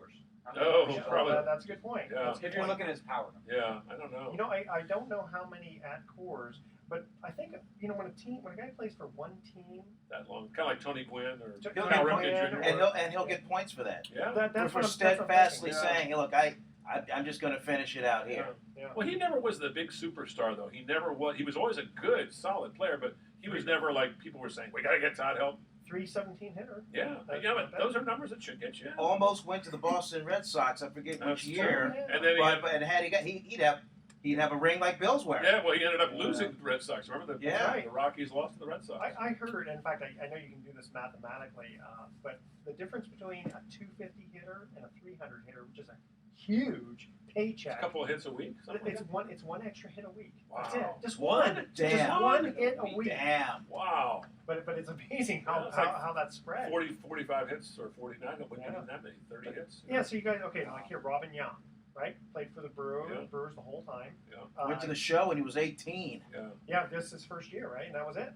Oh, Yeah, probably. that's a good point. Yeah. That's a good If you're point. looking at his power number. Yeah, I don't know. You know, I don't know how many at Coors, but I think when a guy plays for one team, That long, kind of like Tony Gwynn or He'll Cal get Ripken Gwynn, Jr. And he'll get points for that. Yeah. that's for what I'm steadfastly thinking. saying, hey, look, I'm just going to finish it out here. Yeah. Well, he never was the big superstar, though. He never was. He was always a good, solid player, but he was never like people were saying, we got to get Todd Helton. 317 hitter. Yeah, That's yeah, not but bad. those are numbers that should get you in. Almost went to the Boston Red Sox. I forget That's which true. year. Yeah. And then he had, But had he got, he'd have a ring like Bill's wearing. yeah, well, he ended up losing to the Red Sox. Remember the Yeah. the Rockies lost to the Red Sox. I heard, in fact, I know you can do this mathematically, but the difference between a 250 hitter and a 300 hitter, which is a huge paycheck, A couple of hits a week. something like it's one extra hit a week. Wow. That's it. Just One? one. Damn. Just one hit a week. Damn. that. Wow. But it's amazing Yeah, it's like how that's spread. 45 hits or 49. No, wouldn't have been that many. 30 hits. Yeah, so you guys, like here, Robin Yount, right? Played for the Brewers, Yeah. Brewers the whole time. Yeah. Went to the show when he was 18. Yeah. Yeah, this is his first year, right? And that was it.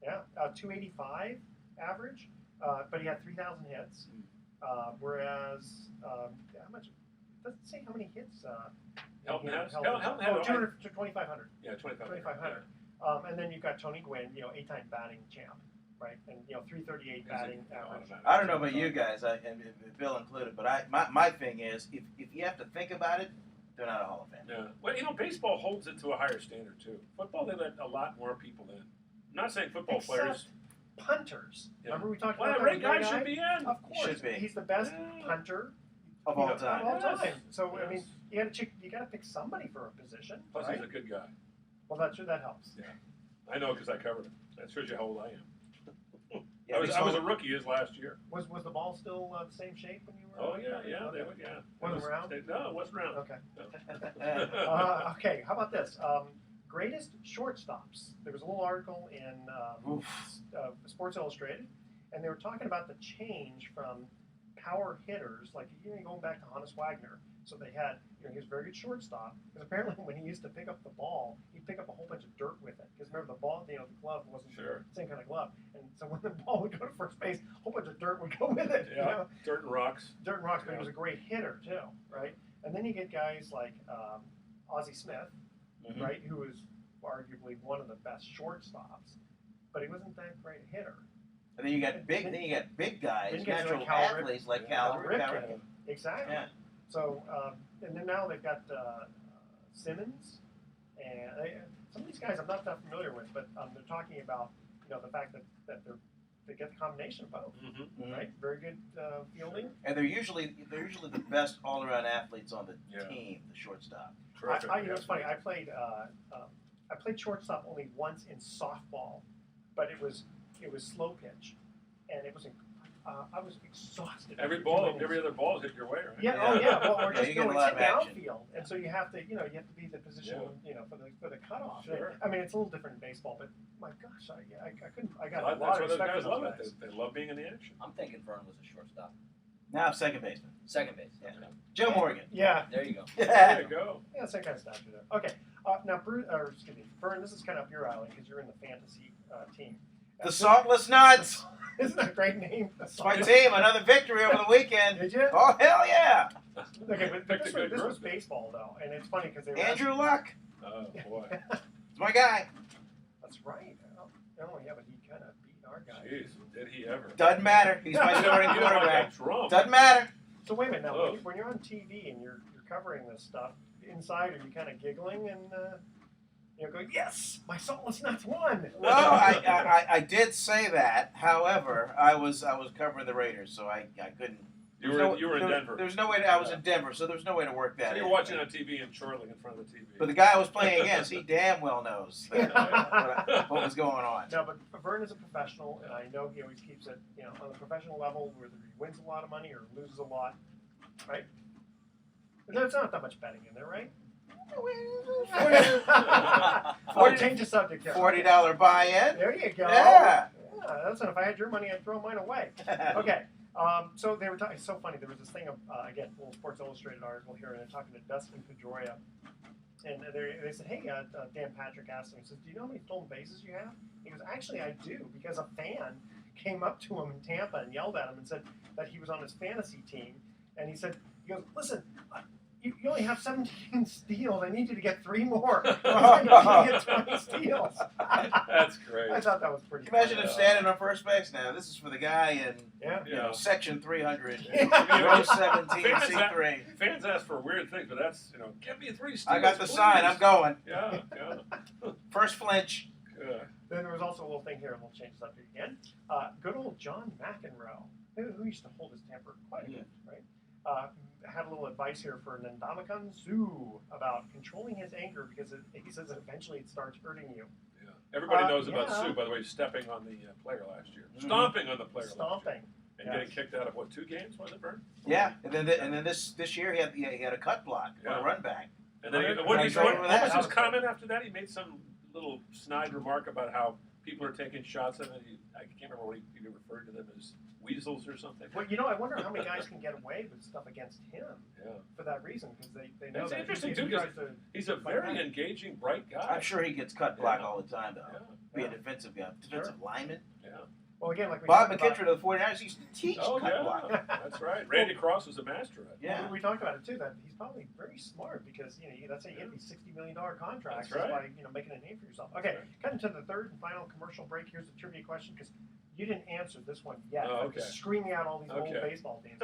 Yeah, 285 average, but he had 3,000 hits. Whereas, how much? It doesn't say how many hits. Helton has. Helton Helton had. 200 to 2,500. Yeah, 2,500. 2,500. And then you've got Tony Gwynn, 8-time batting champ, right? And 338 batting average. I don't know about you guys, and Bill included, but my thing is, if you have to think about it, they're not a Hall of Fame. Yeah. Well, baseball holds it to a higher standard too. Football, they let a lot more people in. I'm not saying football Except players. punters. Yeah. Remember we talked Well, about a that? great guy should be in. Of course, Should be. he's the best Yeah. punter Of all time. Of all Yes. time. So I mean, Yes. you got to pick somebody for a position, Plus, right? he's a good guy. Well, that helps. I know because I covered him. That shows you how old I am. Yeah, I was a rookie his last year. Was the ball still the same shape when you were? Oh yeah. Okay. They would, yeah. Wasn't round? No, it wasn't round. Okay. No. Okay. How about this? Greatest shortstops. There was a little article in Sports Illustrated, and they were talking about the change from power hitters, like going back to Hannes Wagner. So they had, he was a very good shortstop, because apparently when he used to pick up the ball, he'd pick up a whole bunch of dirt with it. Because remember, the ball, the glove wasn't the same kind of glove. And so when the ball would go to first base, a whole bunch of dirt would go with it. Yeah. Dirt and rocks. Dirt and rocks, but Yeah. he was a great hitter too, right? And then you get guys like Ozzie Smith, Mhm. right, who was arguably one of the best shortstops, but he wasn't that great a hitter. And then you got big guys, Then you get natural like Cal athletes like Cal Cal Ripken. Ripken. Exactly. Yeah. So, and then now they've got Simmons, and some of these guys I'm not that familiar with, but they're talking about the fact that they're they get the combination of both. Mm-hmm. Right, very good fielding. And they're usually the best all-around athletes on the Yeah. team, the shortstop. Terrific. You know, it's funny. I played shortstop only once in softball, but it was slow pitch, and it was I was exhausted. Every other ball is hit your way, right? Yeah. Oh yeah. Well, we're Yeah, just you get a going lot to of the action. outfield, and so you have to be the position for the cutoff. Sure. I mean, it's a little different in baseball, but my gosh, I couldn't. I got Well, a lot that's of why those respect guys for love those it. guys. They love being in the action. I'm thinking Vern was a shortstop. Now second baseman. Second base. Yeah. Okay. Joe Morgan. Yeah. There you go. There you go. Yeah, same kind of stature there. Okay. Now, Vern, this is kind of up your alley because you're in the fantasy team. The Saltless Nuts. Isn't that a great name? That's my team. Another victory over the weekend. Did you? Oh, hell yeah. Okay, but Picked a good this group. was baseball, though, and it's funny because they were Andrew Luck. Oh boy. It's my guy. That's right. Oh, yeah, but he kind of beat our guy. Jeez, did he ever? Doesn't matter. He's my starting You know, like quarterback. a drum. Doesn't matter. So wait a minute now. Oh. When you're on TV and you're covering this stuff, inside are you kind of giggling and going, "Yes, my saltless nuts won." Well, I did say that. However, I was covering the Raiders, so I couldn't. You were in Denver. There's no way. I was in Denver, so there's no way to work that. So you in. were watching on TV and chortling in front of the TV. But the guy I was playing against, he damn well knows what was going on. No, but Vern is a professional, and I know he always keeps it, on the professional level, whether he wins a lot of money or loses a lot, right? There's not that much betting in there, right? Change the subject here. $40 buy-in. There you go. Yeah. Listen, if I had your money, I'd throw mine away. Okay. So they were talking. It's so funny. There was this thing, again, a little Sports Illustrated article here, and they're talking to Dustin Pedroia, and they said, "Hey, Dan Patrick asked him, he says, do you know how many stolen bases you have?" He goes, "Actually, I do, because a fan came up to him in Tampa and yelled at him and said that he was on his fantasy team, and he goes, listen. You only have 17 steals. I need you to get 3 more. I need you to get 20 steals." That's great. I thought that was pretty. Imagine funny. him standing on first base now. This is for the guy in Yeah. section 300, Yeah. row 17, C3. Fans ask for weird things, but that's, give me 3 steals. I got the please. sign. I'm going. Yeah. First flinch. Good. Then there was also a little thing here, and we'll change the subject again. Good old John McEnroe, who used to hold his temper quite a bit, right? Had a little advice here for Ndamukong Suh about controlling his anger because he says that eventually it starts hurting you. Yeah. Everybody knows about yeah. Sue, by the way, stepping on the player last year. Mhm. Stomping on the player last Stomping. year. And getting kicked out of, 2 games, was it, Bert? Yeah, and then this year he had a cut block on Yeah. a run back. And then What what that? was his comment after that? He made some little snide remark about how people are taking shots at him. I can't remember what he referred to them as weasels or something. Well, I wonder how many guys can get away with stuff against him Yeah. for that reason, because they know It's that interesting, he too, tries because to. he's a very engaging, bright guy. I'm sure he gets cut block Yeah. all the time, though. Yeah. Be a Yeah. defensive guy, defensive lineman. Yeah. Well, again, like we Bob talked about- McKinstry of the 49ers used to teach Oh, cut yeah. block. That's right. Randy Cross was a master at it. Yeah. We talked about it too. That he's probably very smart because that's how you get these $60 million contracts That's right. just by making a name for yourself. Okay, cutting to the third and final commercial break. Here's the trivia question because you didn't answer this one yet. Oh, I'm okay. just screaming out all these old Okay. baseball teams.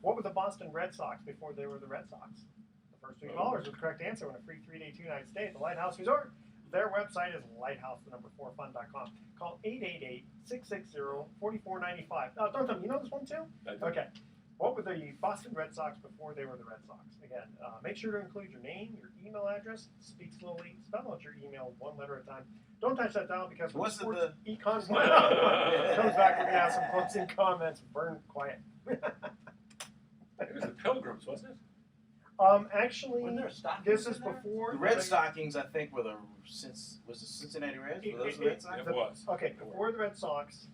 What were the Boston Red Sox before they were the Red Sox? The first 3 callers with the correct answer win a free 3-day 2-night stay at the Lighthouse Resort. Their website is lighthouse4fun.com. Call 888-660-4495. Don't tell me, you know this one too? I do. Okay. What were the Boston Red Sox before they were the Red Sox? Again, make sure to include your name, your email address, speak slowly, spell out your email 1 letter at a time. Don't touch that dial because when What's Sports the- Econ comes back, we're going to have some closing comments. Burn quiet. It was the Pilgrims, wasn't it? Actually, Wasn't there a Stockings this is in there? before The Red Stockings, I think, was the Cincinnati Reds? Were those the Red Sox? It was. Okay, before the Red Sox,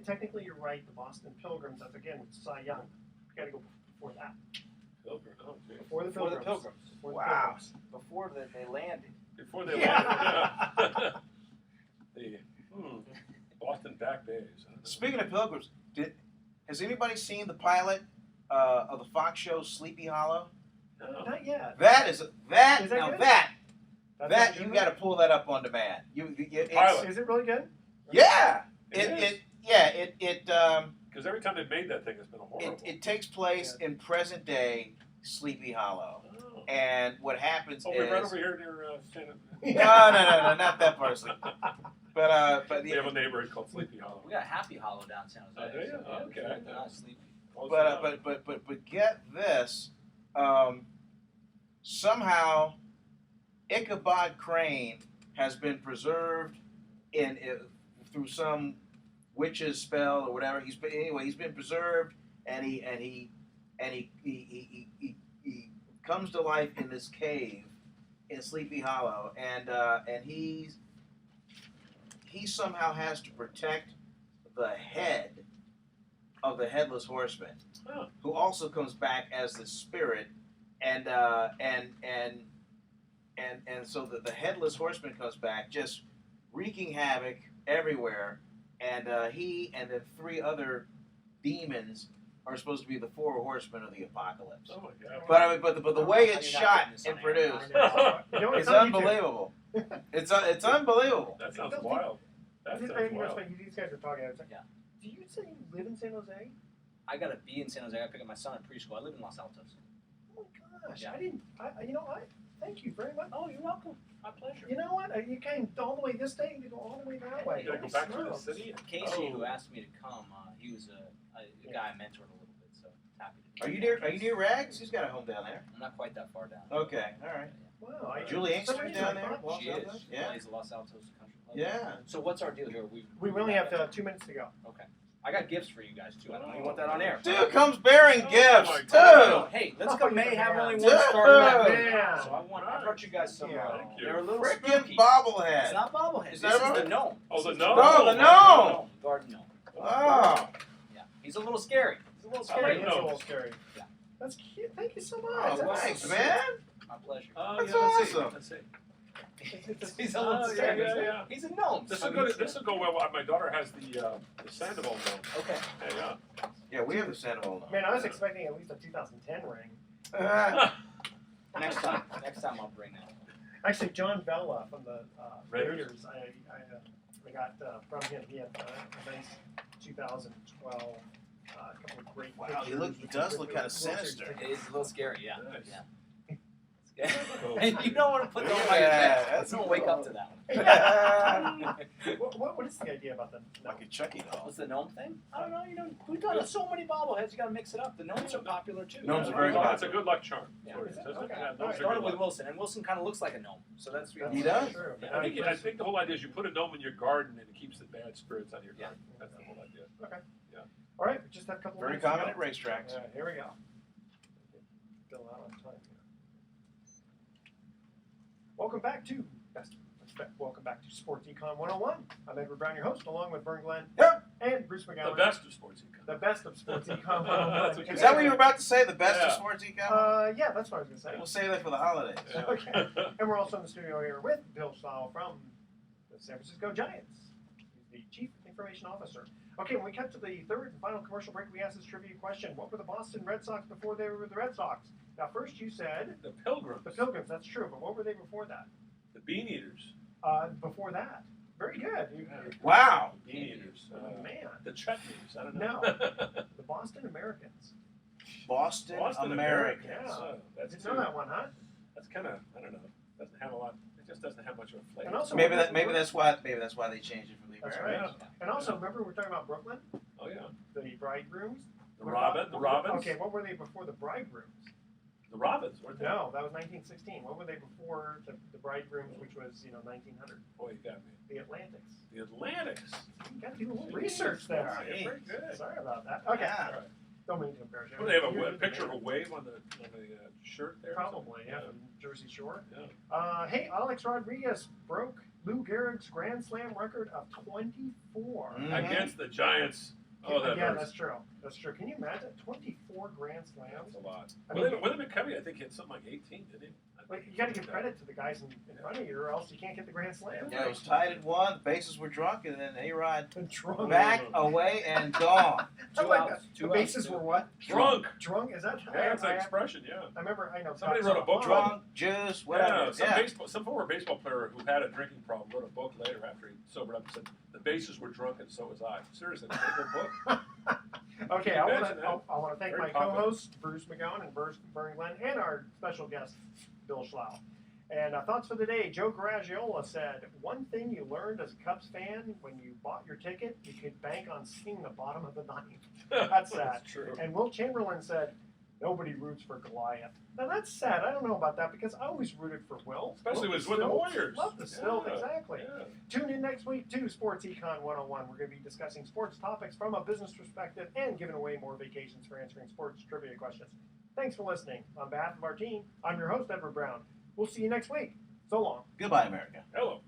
technically you're right, the Boston Pilgrims, that's again with Cy Young. You got to go before that. Pilgrim. Oh, geez. Before the Before the Pilgrims. Pilgrims. Before the Wow. Pilgrims. Before they landed. Before they Yeah. landed. The Boston Back Bays. Speaking of Pilgrims, has anybody seen the pilot of the Fox show Sleepy Hollow? No. Not yet. That Is that good? That's you good? got to pull that up on demand. Pilot. Is it really good? Yeah. It Because every time they've made that thing, it's been horrible. It takes place in present day Sleepy Hollow, Oh. and what happens Oh, we're right is over here near Santa. no, not that part of Sleepy. But We have a neighborhood called Sleepy Hollow. We got Happy Hollow down San Jose. Oh, do you? So, yeah, Okay. they're not sleepy. but get this. Somehow, Ichabod Crane has been preserved through some witch's spell or whatever. He's been preserved, and he comes to life in this cave in Sleepy Hollow, and he somehow has to protect the head of the headless horseman, who also comes back as the spirit, and so the headless horseman comes back, just wreaking havoc everywhere, and he and then 3 other demons are supposed to be the 4 horsemen of the apocalypse. Oh my God! But the way it's shot and produced is unbelievable. It's unbelievable. That sounds wild. That sounds wild. These guys are talking. I was like, Yeah. Do you say you live in San Jose? I got to be in San Jose. I got to pick up my son at preschool. I live in Los Altos. Oh my gosh! Yeah. I didn't. You know what? Thank you very much. Oh, you're welcome. My pleasure. You know what? You came all the way this day to go all the way that way. You gotta go back to the city. Casey, who asked me to come, he was a guy I mentored a little bit, so happy to. Are you near Rags? He's got a home down there. I'm not quite that far down. Okay, all right. Wow. Julie Inkster's down there. Well, She is. Altos? She Yeah. plays the Los Altos Country Club. Yeah. So what's our deal here? We only have 2 minutes to go. Okay. I got gifts for you guys too. I don't know if you want that on air. Dude comes bearing Oh, gifts my too. God. Hey, let's Oh, go. you're May the have man. only Dude. one star left. Man. So I brought you guys some. Thank you. They're a little Frickin' spooky. bobblehead. It's not bobblehead. Is This that is the gnome. Oh, the This is gnome. No, the gnome. Garden gnome. Oh. Yeah. He's a little scary. He's a little I scary. like It's a gnomes. little scary. Yeah. That's cute. Thank you so much. Oh, That's thanks, so man. My pleasure. Oh, That's yeah, let's see. awesome. Let's see. He's a little Oh, scary. yeah. He's a gnome. This so will go. he's, This will go well. My daughter has the Sandoval gnome. Okay. Yeah. Yeah, we have the Sandoval Man, I was expecting at least a 2010 ring. Next time. Next time I'll bring that. Actually, John Bella from the Raiders? Raiders, I got from him. He had a nice 2012. A couple of great Wow, pictures. he does look kinda sinister. It is a little scary, yeah. Nice. Yeah. And you don't want to put that on your Yeah, chest. that's Don't wake up to that one. What is the idea about the Like a Chucky doll. What's the gnome thing? I don't know. We've done so many bobbleheads. You got to mix it up. The gnomes are popular too. Gnomes are very It's popular. a good luck charm. Yeah. Sort of, Is it? isn't it? Okay. Yeah, All gnomes right. are Started good with luck. Wilson, and Wilson kind of looks like a gnome. So that's He does? True. I think the whole idea is you put a gnome in your garden and it keeps the bad spirits out of your garden. That's the whole idea. All right, we just have a couple Very minutes to common go. at racetracks. Here we go. Still out on time here. Welcome back to Sports Econ 101. I'm Edward Brown, your host, along with Vern Glenn and Bruce McGowan. The best of sports econ. The best of Sports Econ That's 101. what Is that what you were about to say? The best Yeah. of sports econ? Yeah, that's what I was going to say. We'll save that for the holidays. Yeah. Okay. And we're also in the studio here with Bill Schlough from the San Francisco Giants. He's the Chief Information Officer. Okay, when we cut to the third and final commercial break, we asked this trivia question. What were the Boston Red Sox before they were the Red Sox? Now, first you said The Pilgrims. the Pilgrims. That's true. But what were they before that? The Bean Eaters. Before that. Very good. Wow. The Bean Eaters. Man. The Chutneys. I don't know. The Boston Americans. Boston, Boston Americans. Yeah. That's Didn't know that one, huh? That's kind of, I don't know. Doesn't have a lot. It just doesn't have much of a flavor. And also, Maybe that's why they changed it from the That's Americans. right. And also, remember we're talking about Brooklyn? Oh yeah. The bridegrooms? The Robins. Okay, what were they before the bridegrooms? The Robins, weren't they? No, that was 1916. What were they before the bridegrooms, which was 1900? Boy, you got me. The Atlantics. The Atlantics. You got to do a little research there. Yeah, you're pretty good. Sorry about that. Okay. Yeah. All right. Don't mean to embarrass you. Well, they have a picture of a wave on the shirt there. or something? Probably, yeah, from Jersey Shore. Yeah. Hey, Alex Rodriguez broke Lou Gehrig's Grand Slam record of 24. Mhm. Against the Giants. Oh, that yeah, hurts. that's true. That's true. Can you imagine 24 Grand Slams? That's a lot. I William mean- McCovey, I think, hit something like 18, didn't he? Like, you got to give credit to the guys in front of you, or else you can't get the Grand Slam. Yeah, it was tied at 1. The bases were drunk, and then A-Rod Drunk. back, away, and gone. I Two like outs, that. two The bases outs, were what? Drunk. Drunk? Is that? Yeah, that's an expression, yeah. I remember. I know. Somebody Todd wrote a book Helton. Drunk, juice, whatever. Yeah, some former baseball player who had a drinking problem wrote a book later after he sobered up and said, the bases were drunk and so was I. Seriously, that's a good book. Okay, Can I you want imagine to. that? I want to thank Very my popular. co-hosts Bruce McGowan and Vern Glenn, and our special guest Bill Schlough. And thoughts for the day, Joe Garagiola said, one thing you learned as a Cubs fan when you bought your ticket, you could bank on seeing the bottom of the ninth. That's sad. That's true. And Will Chamberlain said, nobody roots for Goliath. Now that's sad. I don't know about that because I always rooted for Will. Especially with with the Warriors. Love the Stilt, Yeah, exactly. yeah. Tune in next week to Sports Econ 101. We're going to be discussing sports topics from a business perspective and giving away more vacations for answering sports trivia questions. Thanks for listening. On behalf of our team, I'm your host, Edward Brown. We'll see you next week. So long. Goodbye, America. Hello.